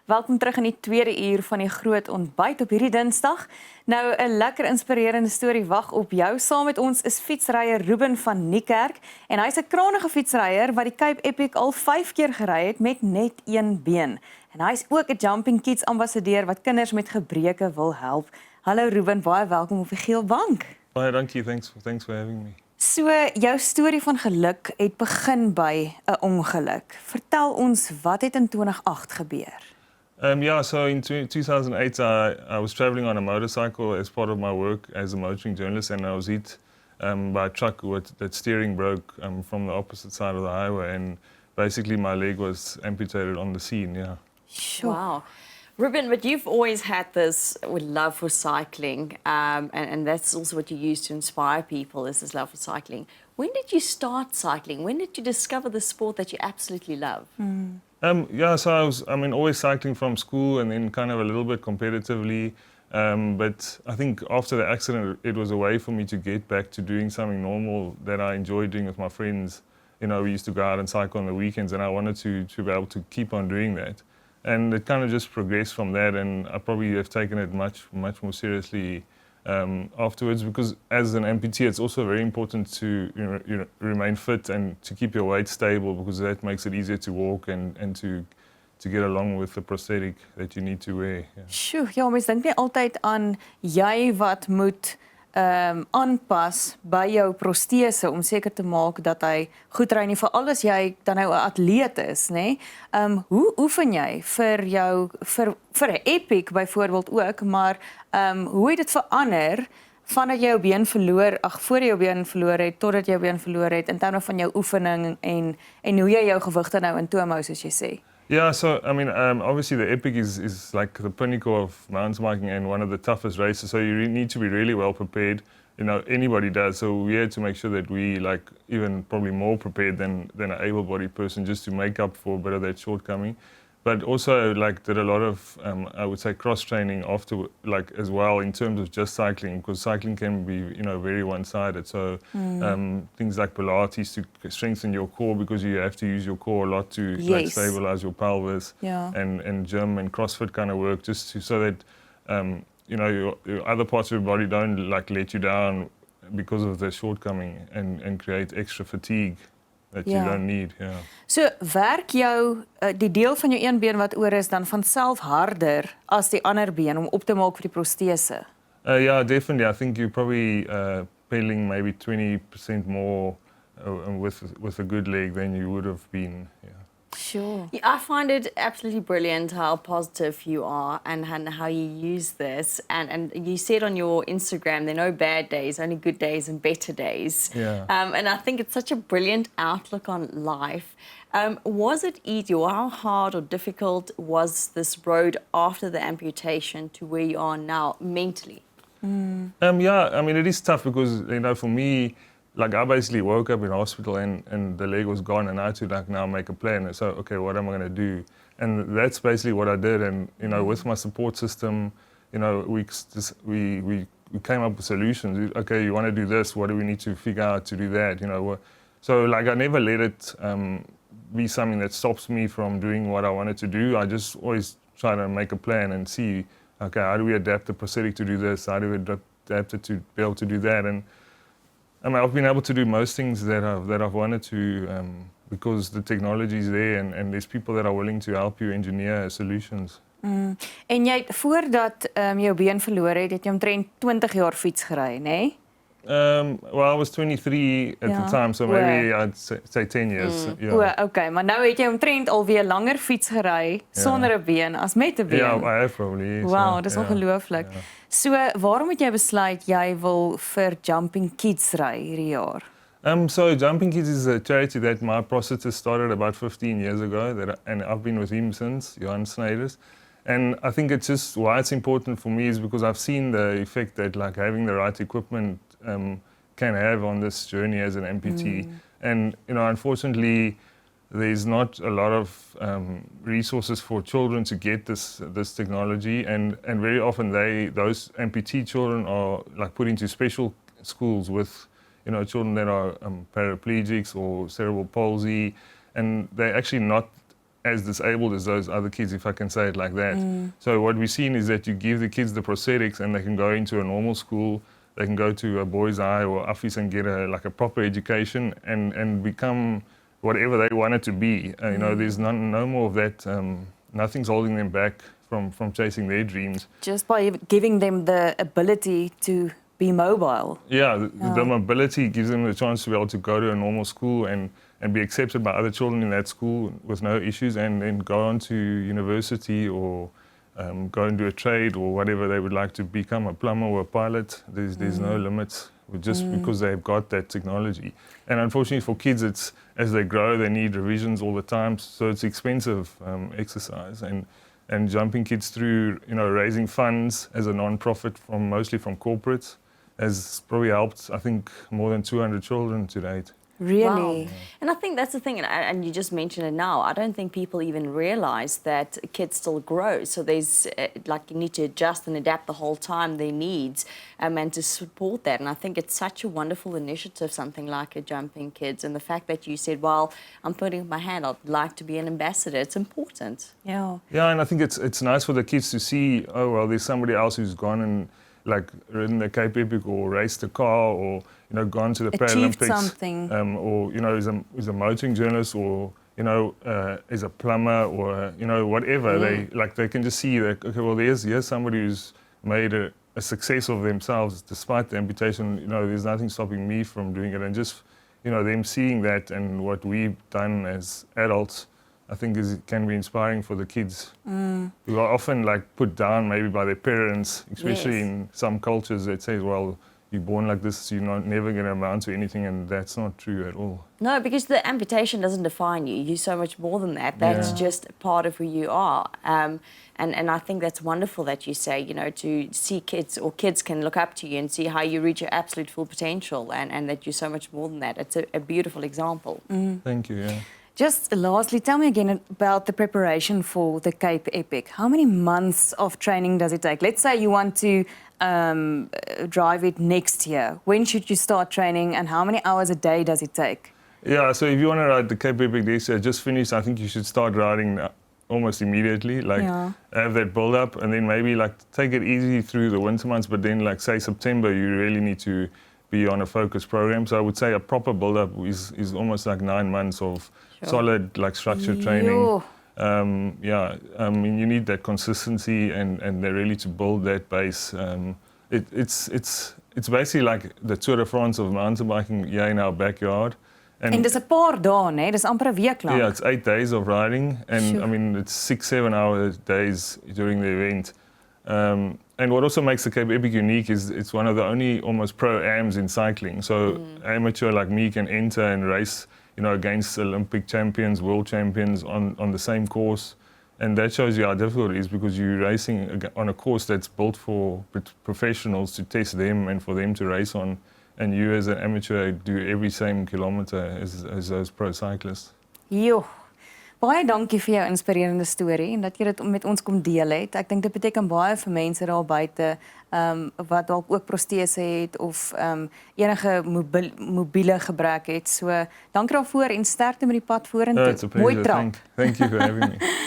Welkom terug in die tweede uur van die groot ontbyt op hierdie Dinsdag. Nou 'n lekker inspirerende storie wag op jou. Saam met ons is fietsryer Ruben van Niekerk en hy's 'n krangige fietsryer wat die Cape Epic al 5 keer gery het met net een been. En hy's ook 'n Jumping Kids ambassadeur wat kinders met gebreke wil help. Hallo Ruben, baie welkom op die geel bank. Baie dankie, thanks for having me. So, jou storie van geluk het begin by 'n ongeluk. Vertel ons, wat het in 2008 gebeur? So in 2008, I was traveling on a motorcycle as part of my work as a motoring journalist, and I was hit by a truck that steering broke from the opposite side of the highway, and basically my leg was amputated on the scene. Yeah. Sure. Wow. Ruben, but you've always had this love for cycling, and that's also what you use to inspire people, is this love for cycling. When did you start cycling? When did you discover the sport that you absolutely love? So I was, always cycling from school and then kind of a little bit competitively. But I think after the accident, it was a way for me to get back to doing something normal that I enjoyed doing with my friends. You know, we used to go out and cycle on the weekends, and I wanted to be able to keep on doing that. And it kind of just progressed from that, and I probably have taken it much more seriously afterwards, because as an amputee, it's also very important to remain fit and to keep your weight stable, because that makes it easier to walk and to get along with the prosthetic that you need to wear. Yeah. Sjoe, ja, mens dink nie altyd aan jy wat moet aanpas by jou protese om seker te maak dat hy goed ry nie, veral as jy dan nou 'n atleet is, nê? Hoe oefen jy vir 'n epic byvoorbeeld ook, maar hoe het dit verander vandat jy jou been verloor, voor jy jou been verloor het totdat jy jou been verloor het in terme van jou oefening en hoe jy jou gewigte nou in toom hou, soos jy sê? Yeah, so obviously the Epic is like the pinnacle of mountain biking and one of the toughest races. So you need to be really well prepared. You know, anybody does. So we had to make sure that we even probably more prepared than an able-bodied person, just to make up for a bit of that shortcoming. But also did a lot of I would say cross training after as well, in terms of just cycling, because cycling can be very one-sided. So things like Pilates to strengthen your core, because you have to use your core a lot to stabilize your pelvis. Yeah. And gym and CrossFit kind of work, just so that your other parts of your body don't let you down because of the shortcoming and create extra fatigue that you don't need. Yeah. So werk jou die deel van jou een been wat oor is dan van self harder as die ander been om op te maak vir die protese? Yeah, definitely. I think you're probably pedaling maybe 20% more with a good leg than you would have been. Yeah. Sure. Yeah, I find it absolutely brilliant how positive you are and how you use this. And you said on your Instagram, there are no bad days, only good days and better days. Yeah. And I think it's such a brilliant outlook on life. Was it easy, or how hard or difficult was this road after the amputation to where you are now mentally? It is tough because, for me, I basically woke up in hospital and the leg was gone, and I had to now make a plan. So, okay, what am I going to do? And that's basically what I did. And, with my support system, we came up with solutions. Okay, you want to do this, what do we need to figure out to do that? So I never let it be something that stops me from doing what I wanted to do. I just always try to make a plan and see, okay, how do we adapt the prosthetic to do this? How do we adapt it to be able to do that? And I've been able to do most things that I've wanted to, because the technology is there and there's people that are willing to help you engineer solutions. En jy het voordat jou been verloor het jy omtrent 20 jaar fiets gery, nê? Well, I was 23 at the time, so maybe I'd say 10 years. Yeah. Okay, maar nou het jy omtrent alweer langer fiets gery sonder 'n been as met 'n been. Yeah, I have probably. Yes, wow, dis ongelooflik. Yeah. So, waarom het jy besluit jy wil vir Jumping Kids ry hierdie jaar? So Jumping Kids is a charity that my prosthetist started about 15 years ago, and I've been with him since, Johan Snijders. And I think it's just why it's important for me is because I've seen the effect that having the right equipment can have on this journey as an amputee. And unfortunately, there's not a lot of resources for children to get this technology, and very often those amputee children are put into special schools with children that are paraplegics or cerebral palsy, and they're actually not as disabled as those other kids, if I can say it like that. So what we've seen is that you give the kids the prosthetics and they can go into a normal school, they can go to a boys' high or office and get a proper education and become whatever they want it to be. You know, there's no more of that. Nothing's holding them back from chasing their dreams. Just by giving them the ability to be mobile. Yeah, the mobility gives them the chance to be able to go to a normal school and be accepted by other children in that school with no issues and then go on to university or go and do a trade or whatever they would like to become, a plumber or a pilot. There's no limits just because they've got that technology. And unfortunately for kids, it's as they grow, they need revisions all the time, so it's expensive exercise. And jumping kids through, you know, raising funds as a non-profit mostly from corporates has probably helped, I think, more than 200 children to date. Really? Wow. And I think that's the thing, and you just mentioned it now, I don't think people even realize that kids still grow. So there's, like, you need to adjust and adapt the whole time their needs and to support that. And I think it's such a wonderful initiative, something like a Jumping Kids. And the fact that you said, well, I'm putting up my hand, I'd like to be an ambassador, it's important. Yeah. Yeah, and I think it's nice for the kids to see, oh, well, there's somebody else who's gone and, like, ridden the Cape Epic or raced a car or, you know, gone to the Achieved Paralympics. something. Or, you know, is a motoring journalist or, you know, is a plumber or, you know, whatever. They can just see that, okay, well, here's somebody who's made a success of themselves despite the amputation. You know, there's nothing stopping me from doing it. And just, you know, them seeing that and what we've done as adults, I think can be inspiring for the kids who are often like put down maybe by their parents, especially in some cultures that say, well, you're born like this, you're never going to amount to anything, and that's not true at all. No, because the amputation doesn't define you. You're so much more than that. That's just part of who you are. And I think that's wonderful that you say, you know, to see kids can look up to you and see how you reach your absolute full potential and that you're so much more than that. It's a beautiful example. Thank you, yeah. Just lastly, tell me again about the preparation for the Cape Epic. How many months of training does it take? Let's say you want to drive it next year. When should you start training and how many hours a day does it take? Yeah, so if you want to ride the Cape Epic this year, just finished, I think you should start riding almost immediately. Like, have that build up and then maybe like take it easy through the winter months, but then like say September, you really need to be on a focused program. So I would say a proper build up is almost like 9 months of solid, like structured training. I mean, you need that consistency and they're really to build that base. It's basically like the Tour de France of mountain biking here in our backyard. En dis 'n paar dae, né? Dis amper 'n week lank. Yeah, it's 8 days of riding, and I mean it's 6-7 hour days during the event. And what also makes the Cape Epic unique is it's one of the only almost pro-ams in cycling. So amateur like me can enter and race, you know, against Olympic champions, world champions on the same course. And that shows you how difficult it is because you're racing on a course that's built for professionals to test them and for them to race on. And you as an amateur do every same kilometer as those pro cyclists. Jo. Baie dankie vir jou inspirerende storie en dat jy dit met ons kom deel het. Ek dink dit beteken baie vir mense daar buite wat dalk ook protese het of enige mobiele gebrek het. So dankie daarvoor en sterkte met die pad vorentoe. Mooi trap. Thank you for having me.